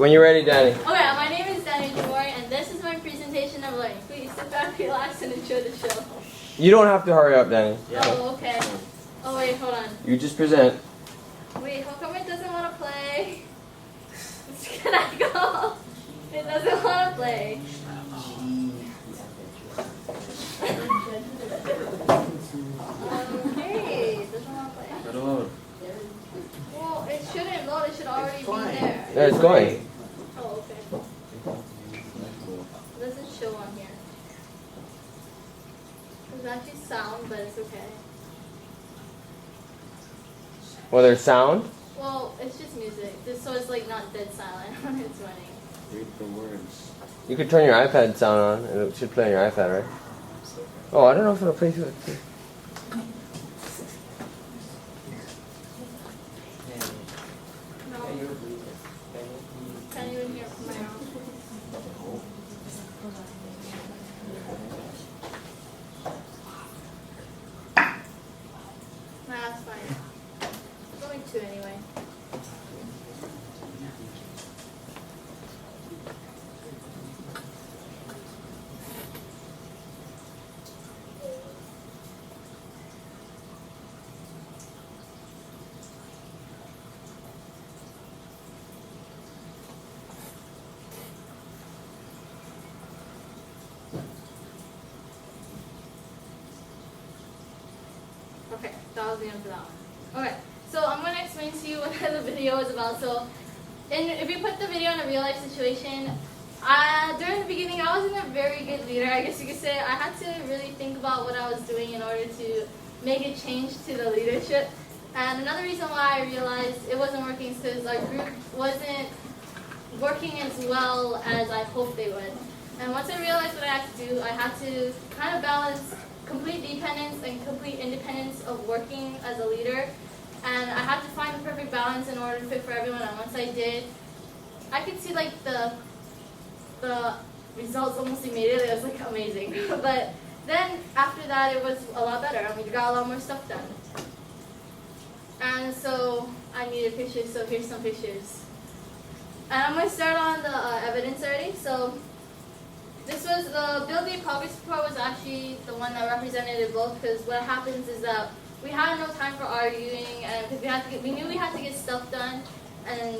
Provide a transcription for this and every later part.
When you're ready, Dani. Okay, my name is Dani Ujimori, and this is my presentation of learning. Please sit back, relax, and enjoy the show. You don't have to hurry up, Dani. Oh, okay. Oh, wait, hold on. You just present. Wait, how come it doesn't want to play? Can I go? It doesn't want to play. Okay, it doesn't want to play. Well, it shouldn't load. It should already be there. Yeah, it's going. Oh, okay. It doesn't show on here. There's actually sound, but it's okay. Well, there's sound. Well, it's just music, so it's like not dead silent when it's running. Read the words. You could turn your iPad sound on, and it should play on your iPad, right? Oh, I don't know if it'll play through it. No. Can't even hear from my own. Nah, that's fine. It's only 2 anyway. Okay, that was the end for that one. Okay, so I'm going to explain to you what the video is about. So, if you put the video in a real life situation, during the beginning I wasn't a very good leader, I guess you could say. I had to really think about what I was doing in order to make a change to the leadership. And another reason why I realized it wasn't working is because our group wasn't working as well as I hoped they would. And once I realized what I had to do, I had to kind of balance complete dependence and complete independence of working as a leader. And I had to find the perfect balance in order to fit for everyone. And once I did, I could see like the results almost immediately. It was like amazing. But then after that, it was a lot better. I mean, we got a lot more stuff done. And so I needed pictures, so here's some pictures. And I'm going to start on the evidence already. So this was the building progress report was actually the one that represented it both, because what happens is that we had no time for arguing, and because we knew we had to get stuff done, and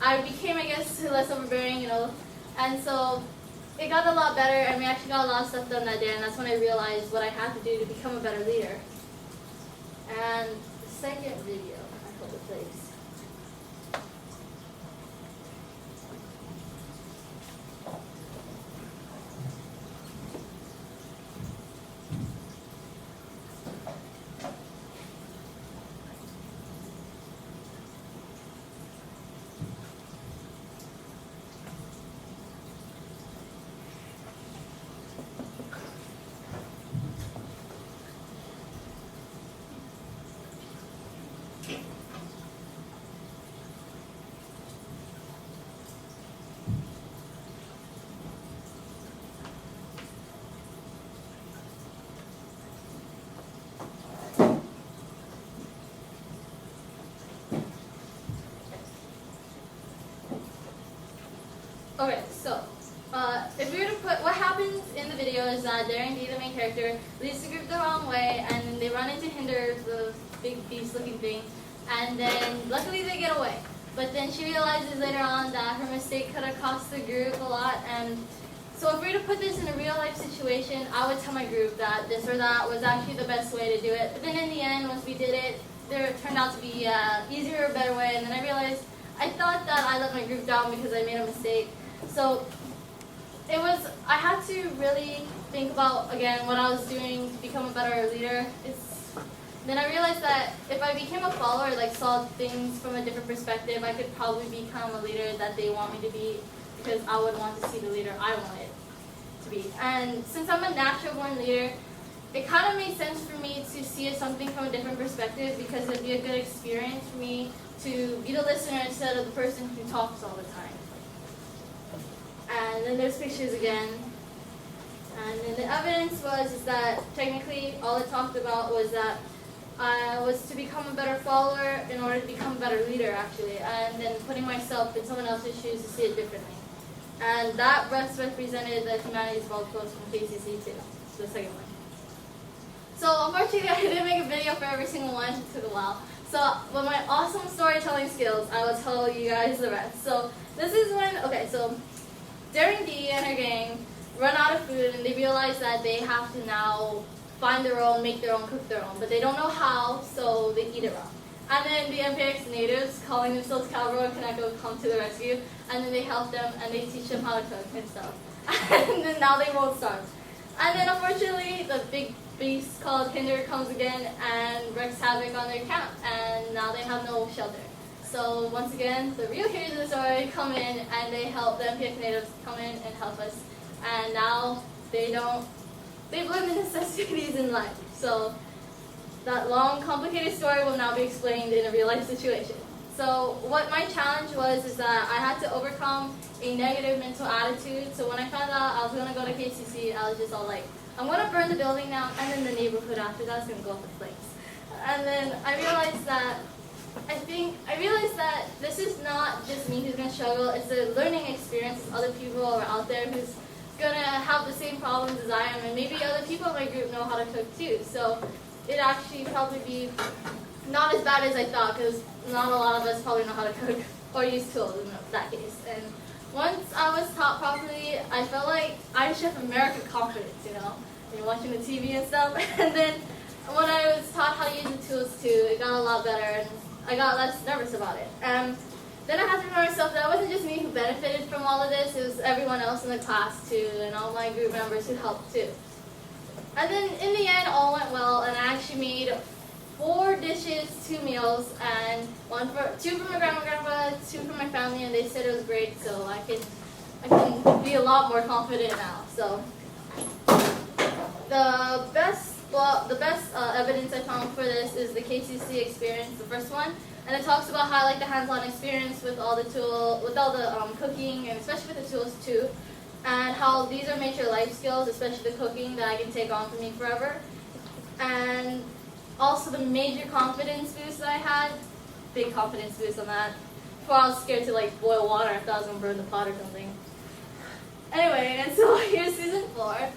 I became, I guess, less overbearing, you know, and so it got a lot better, and we actually got a lot of stuff done that day, and that's when I realized what I had to do to become a better leader. And the second video, I hope it plays. Okay, so if we were to put, what happens in the video is that Darren D, the main character, leads the group the wrong way, and then they run into Hinder, the big beast-looking thing, and then luckily they get away. But then she realizes later on that her mistake could have cost the group a lot, and so if we were to put this in a real-life situation, I would tell my group that this or that was actually the best way to do it. But then in the end, once we did it, there turned out to be easier or better way, and then I realized I thought that I let my group down because I made a mistake. So it was, I had to really think about, again, what I was doing to become a better leader. Then I realized that if I became a follower, like saw things from a different perspective, I could probably become a leader that they want me to be, because I would want to see the leader I wanted to be. And since I'm a natural born leader, it kind of made sense for me to see something from a different perspective, because it'd be a good experience for me to be the listener instead of the person who talks all the time. And then there's pictures again. And then the evidence was that technically all it talked about was that was to become a better follower in order to become a better leader, actually, and then putting myself in someone else's shoes to see it differently. And that best represented the humanities blog post from KCC too, the second one. So unfortunately, I didn't make a video for every single one. It took a while. So with my awesome storytelling skills, I will tell you guys the rest. So this is when, okay, so Daring D and her gang run out of food, and they realize that they have to now find their own, make their own, cook their own, but they don't know how, so they eat it raw. And then the MPX natives, calling themselves Cowboy and Kaneko, come to the rescue, and then they help them, and they teach them how to cook and stuff. And then now they won't starve. And then unfortunately, the big beast called Hinder comes again and wreaks havoc on their camp, and now they have no shelter. So once again, the real heroes of the story come in, and they help the MPX natives come in and help us. And now they've learned the necessities in life. So that long, complicated story will now be explained in a real-life situation. So what my challenge was is that I had to overcome a negative mental attitude. So when I found out I was going to go to KCC, I was just all like, I'm going to burn the building down, and then the neighborhood after that is going to go up in flames. And then I realized that this is not just me who's going to struggle. It's a learning experience. Other people are out there who's going to have the same problems as I am, and maybe other people in my group know how to cook too. So it actually probably be not as bad as I thought, because not a lot of us probably know how to cook or use tools in that case. And once I was taught properly, I felt like I should have American confidence, you know, watching the TV and stuff. And then when I was taught how to use the tools too, it got a lot better, and I got less nervous about it. Then I had to remind myself that it wasn't just me who benefited from all of this, it was everyone else in the class too, and all my group members who helped too. And then in the end, all went well, and I actually made 4 dishes, 2 meals, and 2 for my grandma and grandpa, 2 for my family, and they said it was great, so I can be a lot more confident now. So the best evidence I found for this is the KCC experience, the first one, and it talks about how I like the hands-on experience with all the cooking, and especially with the tools too, and how these are major life skills, especially the cooking, that I can take on for me forever. And also the major confidence boost that I had, big confidence boost on that, before I was scared to like boil water if I was going to burn the pot or something. Anyway, and so here's season 4.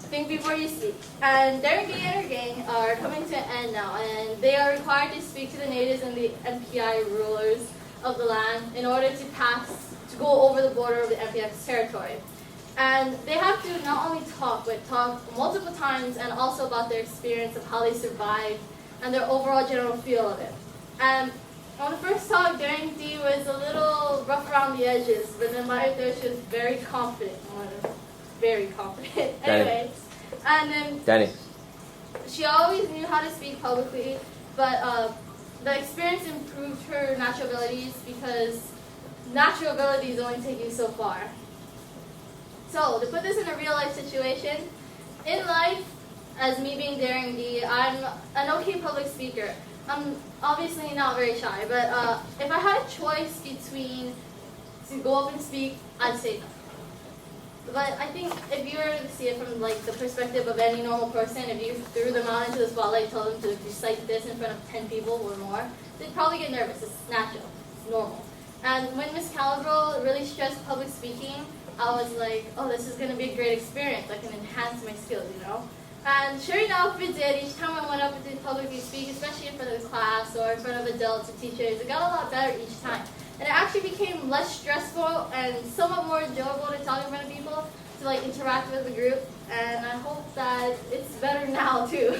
Think before you speak. And Daring D and her gang are coming to an end now, and they are required to speak to the natives and the MPI rulers of the land in order to go over the border of the MPX territory. And they have to not only talk, but talk multiple times, and also about their experience of how they survived and their overall general feel of it. And on the first talk, Daring D was a little rough around the edges, but then by the third, she was very confident. Very confident. Anyways, and then Dani. She always knew how to speak publicly, but the experience improved her natural abilities, because natural abilities only take you so far. So to put this in a real life situation, in life, as me being Daring D, I'm an okay public speaker. I'm obviously not very shy, but if I had a choice between to go up and speak, I'd say no. But I think if you were to see it from like the perspective of any normal person, if you threw them out into the spotlight, told them to recite this in front of 10 people or more, they'd probably get nervous. It's natural. It's normal. And when Miss Calabro really stressed public speaking, I was like, oh, this is going to be a great experience. I can enhance my skills, you know? And sure enough, it did. Each time I went up to publicly speak, especially in front of the class or in front of adults or teachers, it got a lot better each time. And it actually became less stressful and somewhat more enjoyable to talk in front of people, to like interact with the group. And I hope that it's better now too.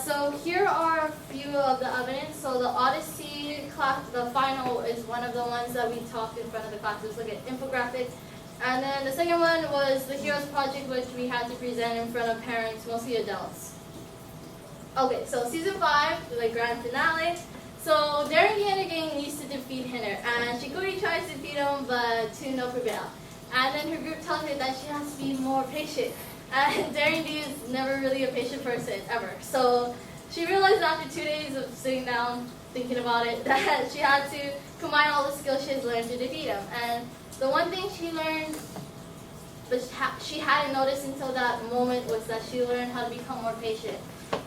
So here are a few of the evidence. So the Odyssey class, the final, is one of the ones that we talked in front of the class. It was like an infographic. And then the second one was the Heroes Project, which we had to present in front of parents, mostly adults. Okay, so season 5, the grand finale. So Daring D and her gang needs to defeat Hinder, and Shikori tries to defeat him, but to no prevail. And then her group tells her that she has to be more patient. And Daring D is never really a patient person, ever. So she realized after 2 days of sitting down, thinking about it, that she had to combine all the skills she has learned to defeat him. And the one thing she learned, but she hadn't noticed until that moment, was that she learned how to become more patient.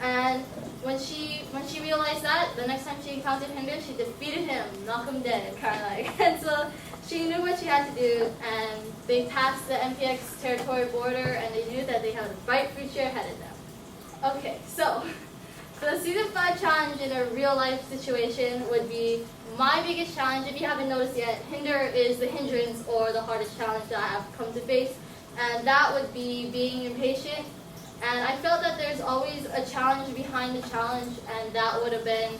And when she realized that, the next time she encountered Hinder, she defeated him, knocked him dead, kind of like. And so she knew what she had to do, and they passed the MPX territory border, and they knew that they had a bright future ahead of them. Okay, so the Season 5 challenge in a real-life situation would be my biggest challenge. If you haven't noticed yet, Hinder is the hindrance or the hardest challenge that I have come to face, and that would be being impatient. And I felt that there's always a challenge behind the challenge, and that would have been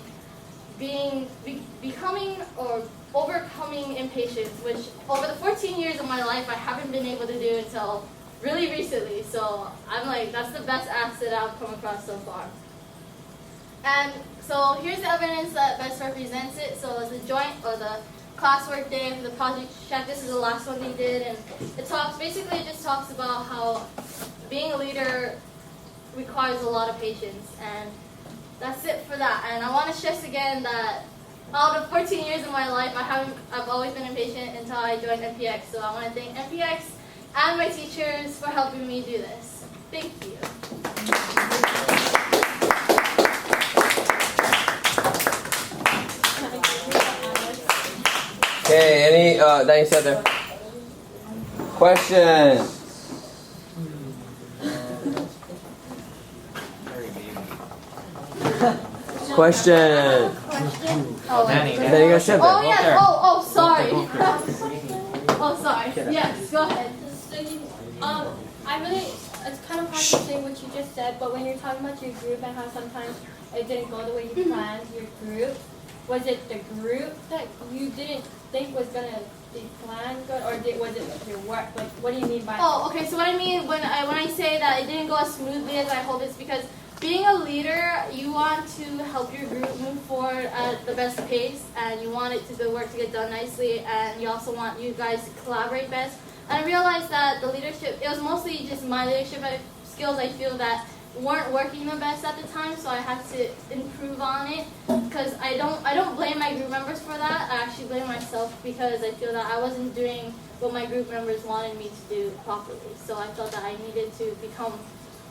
becoming or overcoming impatience, which over the 14 years of my life I haven't been able to do until really recently. So I'm like, that's the best asset I've come across so far. And so here's the evidence that best represents it. So the joint or the classwork day, the project check, this is the last one they did, and it just talks about how being a leader requires a lot of patience, and that's it for that. And I want to stress again that out of 14 years of my life, I've always been impatient until I joined MPX. So I want to thank MPX and my teachers for helping me do this. Thank you. Okay, Dani said there. Questions? Question. Oh, Dani, Then you guys said oh that. yes. Oh, sorry. Oh, sorry. Yes, go ahead. So it's kind of hard to say what you just said, but when you're talking about your group and how sometimes it didn't go the way you planned your group, was it the group that you didn't think was going to be planned good, or was it your work? Like, what do you mean by Oh, okay. So what I mean when I say that it didn't go as smoothly as I hoped is because being a leader, you want to help your group move forward at the best pace, and you want the work to get done nicely, and you also want you guys to collaborate best. And I realized that the leadership, it was mostly just my leadership skills I feel that weren't working the best at the time, so I had to improve on it. Because I don't blame my group members for that. I actually blame myself because I feel that I wasn't doing what my group members wanted me to do properly. So I felt that I needed to become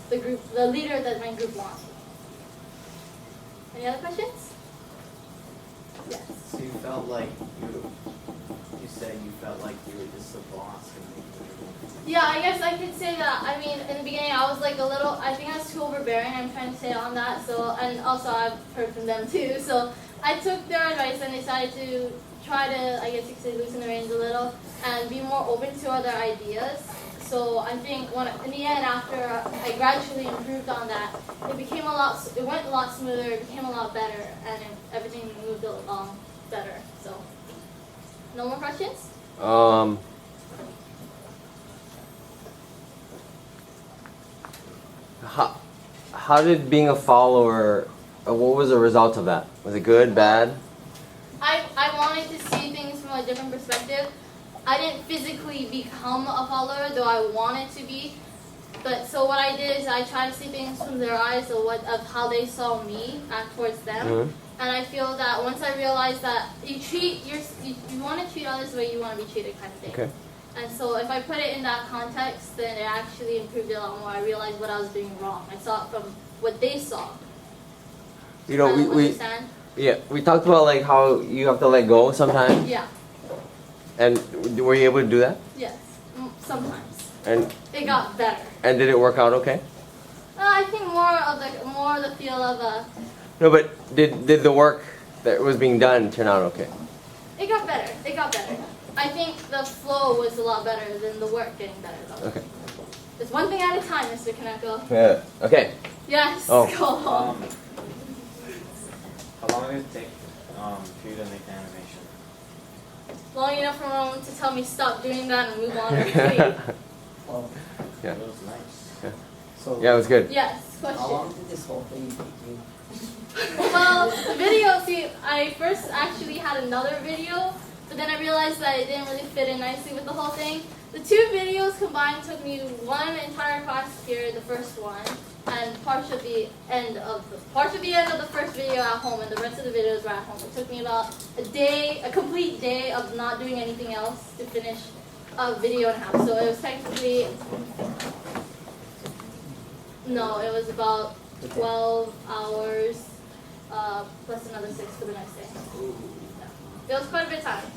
the leader that my group wanted. Any other questions? Yes. So you felt like you said you felt like you were just the boss. Yeah, I guess I could say that. I mean, in the beginning, I was like I think I was too overbearing. I'm trying to say on that. So, and also I've heard from them too. So I took their advice and decided to try to, I guess you could say, loosen the reins a little and be more open to other ideas. So I think in the end, after I gradually improved on that, it went a lot smoother, it became a lot better, and everything moved along better. So, no more questions? How did being a follower, what was the result of that? Was it good, bad? I wanted to see things from a different perspective. I didn't physically become a follower, though I wanted to be. But so what I did is I tried to see things from their eyes of how they saw me act towards them. Mm-hmm. And I feel that once I realized that you want to treat others the way you want to be treated, kind of thing. Okay. And so if I put it in that context, then it actually improved it a lot more. I realized what I was doing wrong. I saw it from what they saw. You know, we talked about like how you have to let go sometimes. Yeah. And were you able to do that? Yes, sometimes. And it got better. And did it work out okay? I think more of the feel of a. No, but did the work that was being done turn out okay? It got better. It got better. I think the flow was a lot better than the work getting better though. Okay. It's one thing at a time, Mr. Kaneko. Yeah. Okay. Yes. Oh. Go on. How long did it take for you to make the animation? Long enough for Roman to tell me stop doing that and move on or leave. Yeah. It was nice. Yeah. So yeah, it was good. Yes. Question. How long did this whole thing take you? Well, the video, see, I first actually had another video, but then I realized that it didn't really fit in nicely with the whole thing. The two videos combined took me one entire class period, the first one, and part of the end of the first video at home, and the rest of the videos were at home. It took me about a complete day of not doing anything else to finish a video and a half. So it was technically, no, it was about Okay. 12 hours plus another 6 for the next day. Yeah. It was quite a bit of time. So